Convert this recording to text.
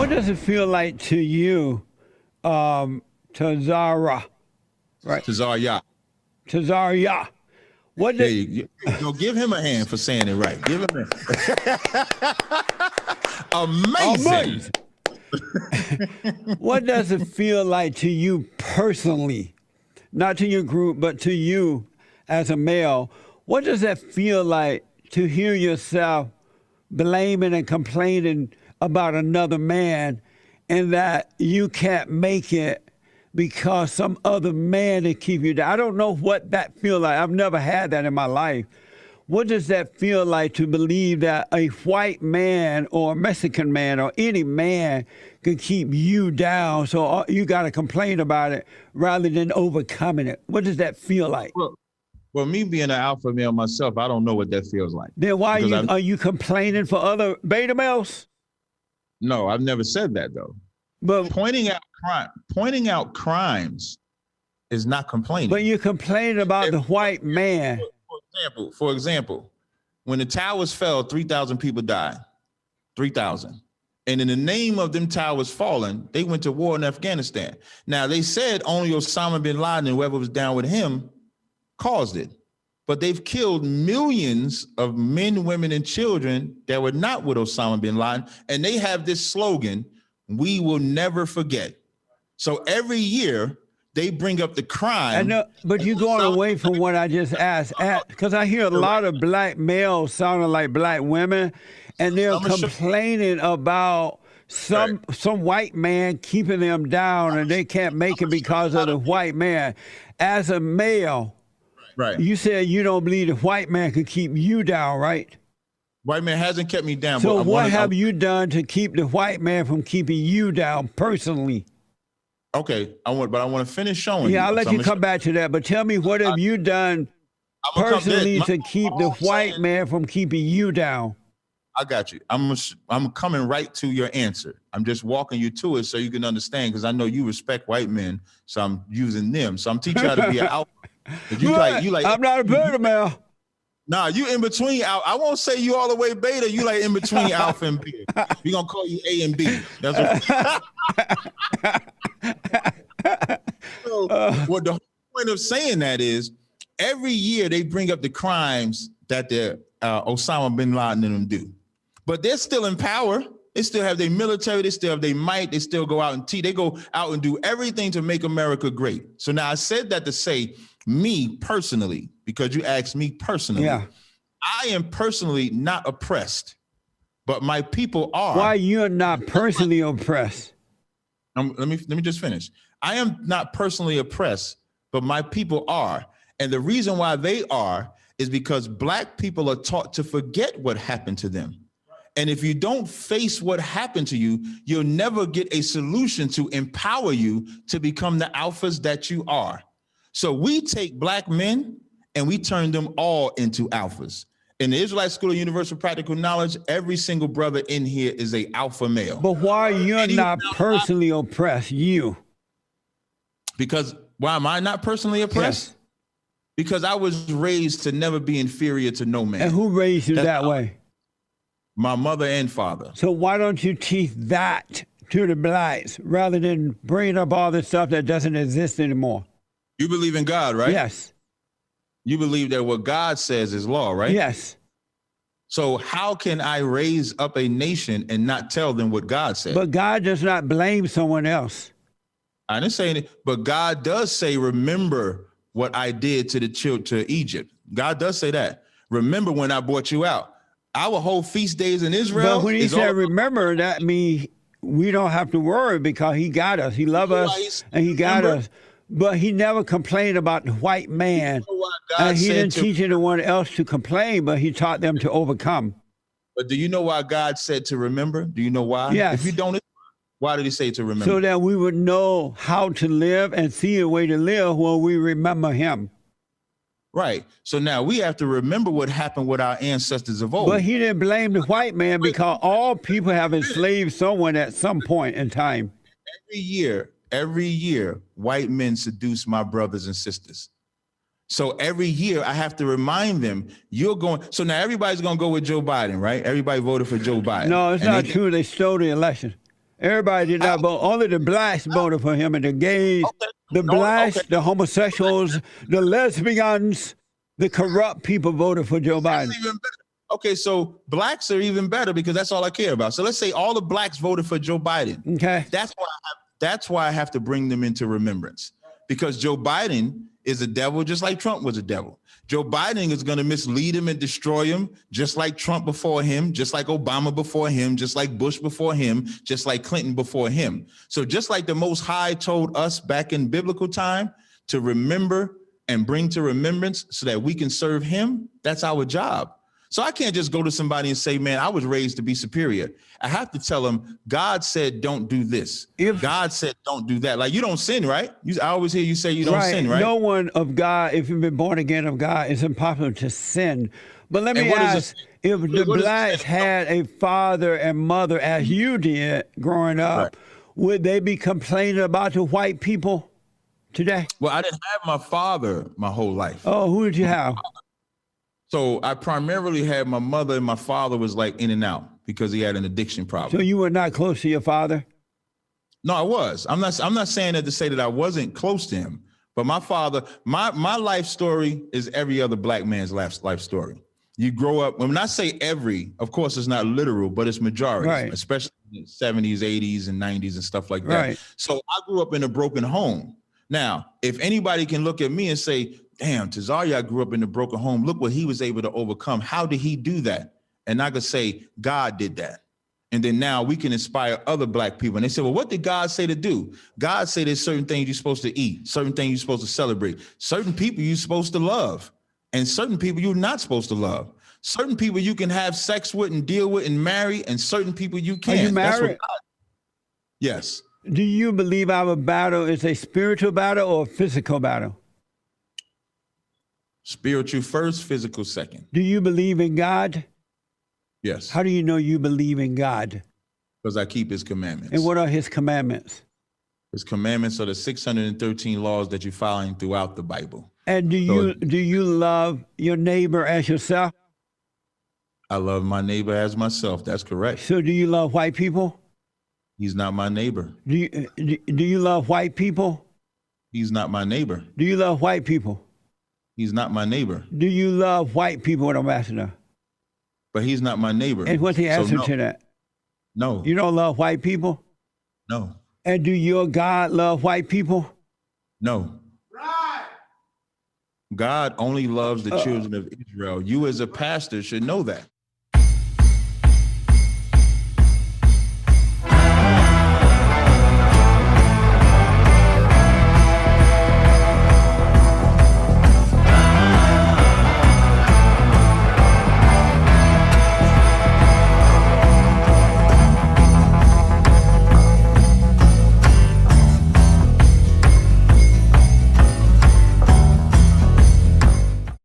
What does it feel like to you, Tazaryach, right? Tazaryach. Tazaryach. What There you go. Give him a hand for saying it right. Give him a amazing. What does it feel like to you personally, not to your group, but to you as a male? What does that feel like to hear yourself blaming and complaining about another man and that you can't make it because some other man to keep you down? I don't know what that feels like. I've never had that in my life. What does that feel like to believe that a white man or a Mexican man or any man can keep you down, so you got to complain about it rather than overcoming it? What does that feel like? Well, me being an alpha male myself, I don't know what that feels like. Then why are you complaining for other beta males? No, I've never said that though. But pointing out crimes is not complaining. But you're complaining about the white man. For example, when the towers fell, 3,000 people died. 3,000. And in the name of them towers falling, they went to war in Afghanistan. Now, they said only Osama bin Laden and whoever was down with him caused it. But they've killed millions of men, women, and children that were not with Osama bin Laden. And they have this slogan, "We will never forget." So every year, they bring up the crime. I know, but you're going away from what I just asked, because I hear a lot of black males sounding like black women, and they're complaining about some white man keeping them down, and they can't make it because of the white man. As a male, right? You said you don't believe the white man could keep you down, right? White man hasn't kept me down. So what have you done to keep the white man from keeping you down personally? Okay, I want to finish showing you. Yeah, I'll let you come back to that. But tell me, what have you done personally to keep the white man from keeping you down? I got you. I'm coming right to your answer. I'm just walking you to it so you can understand, because I know you respect white men, so I'm using them. So I'm teaching you how to be an alpha. You like. I'm not a beta male. Nah, you in between. I won't say you all the way beta. You like in between alpha and beta. We're gonna call you A and B. That's what the whole point of saying that is, every year they bring up the crimes that the Osama bin Laden and them do, but they're still in power. They still have their military. They still have their might. They still go out and they go out and do everything to make America great. So now I said that to say, me personally, because you asked me personally, I am personally not oppressed, but my people are. Why you're not personally oppressed? Let me just finish. I am not personally oppressed, but my people are. And the reason why they are is because black people are taught to forget what happened to them. And if you don't face what happened to you, you'll never get a solution to empower you to become the alphas that you are. So we take black men and we turn them all into alphas. In the Israelite School of Universal Practical Knowledge, every single brother in here is a alpha male. But why you're not personally oppressed, you? Because why am I not personally oppressed? Yes. Because I was raised to never be inferior to no man. And who raised you that way? My mother and father. So why don't you teach that to the blacks rather than bringing up all this stuff that doesn't exist anymore? You believe in God, right? Yes. You believe that what God says is law, right? Yes. So how can I raise up a nation and not tell them what God said? But God does not blame someone else. I didn't say it, but God does say, remember what I did to the children to Egypt. God does say that. Remember when I brought you out. Our whole feast days in Israel. But when he said remember, that means we don't have to worry because he got us. He loved us and he got us. But he never complained about the white man. And he didn't teach anyone else to complain, but he taught them to overcome. But do you know why God said to remember? Do you know why? Yes. If you don't, why did he say to remember? So that we would know how to live and see a way to live when we remember him. Right. So now we have to remember what happened with our ancestors of old. But he didn't blame the white man because all people have enslaved someone at some point in time. Every year, white men seduce my brothers and sisters. So every year I have to remind them, you're going. So now everybody's going to go with Joe Biden, right? Everybody voted for Joe Biden. No, it's not true. They stole the election. Everybody did not vote. Only the blacks voted for him, and the gays, the blacks, the homosexuals, the lesbians, the corrupt people voted for Joe Biden. That's even better. Okay, so blacks are even better because that's all I care about. So let's say all the blacks voted for Joe Biden. Okay. That's why I have to bring them into remembrance, because Joe Biden is a devil just like Trump was a devil. Joe Biden is going to mislead him and destroy him just like Trump before him, just like Obama before him, just like Bush before him, just like Clinton before him. So just like the Most High told us back in biblical time to remember and bring to remembrance so that we can serve him, that's our job. So I can't just go to somebody and say, man, I was raised to be superior. I have to tell them, God said, don't do this. God said, don't do that. Like, you don't sin, right? I always hear you say you don't sin, right? No one of God, if you've been born again of God, it's impossible to sin. But let me ask, if the blacks had a father and mother as you did growing up, would they be complaining about the white people today? Well, I didn't have my father my whole life. Oh, who did you have? So I primarily had my mother, and my father was like in and out because he had an addiction problem. So you were not close to your father? No, I was. I'm not saying that to say that I wasn't close to him, but my father, my life story is every other black man's life story. You grow up, when I say every, of course it's not literal, but it's majority, especially in the 70s, 80s, and 90s and stuff like that. So I grew up in a broken home. Now, if anybody can look at me and say, damn, Tazaryach grew up in a broken home. Look what he was able to overcome. How did he do that? And I could say, God did that. And then now we can inspire other black people. And they say, well, what did God say to do? God said there's certain things you're supposed to eat, certain things you're supposed to celebrate, certain people you're supposed to love, and certain people you're not supposed to love. Certain people you can have sex with and deal with and marry, and certain people you can't. Are you married? That's what God. Yes. Do you believe our battle is a spiritual battle or a physical battle? Spiritual first, physical second. Do you believe in God? Yes. How do you know you believe in God? Because I keep his commandments. And what are his commandments? His commandments are the 613 laws that you find throughout the Bible. And do you love your neighbor as yourself? I love my neighbor as myself. That's correct. So do you love white people? He's not my neighbor. Do you love white people? He's not my neighbor. Do you love white people? He's not my neighbor. Do you love white people, Ambassador? But he's not my neighbor. And what's the answer to that? No. You don't love white people? No. And do your God love white people? No. Right. God only loves the children of Israel. You as a pastor should know that.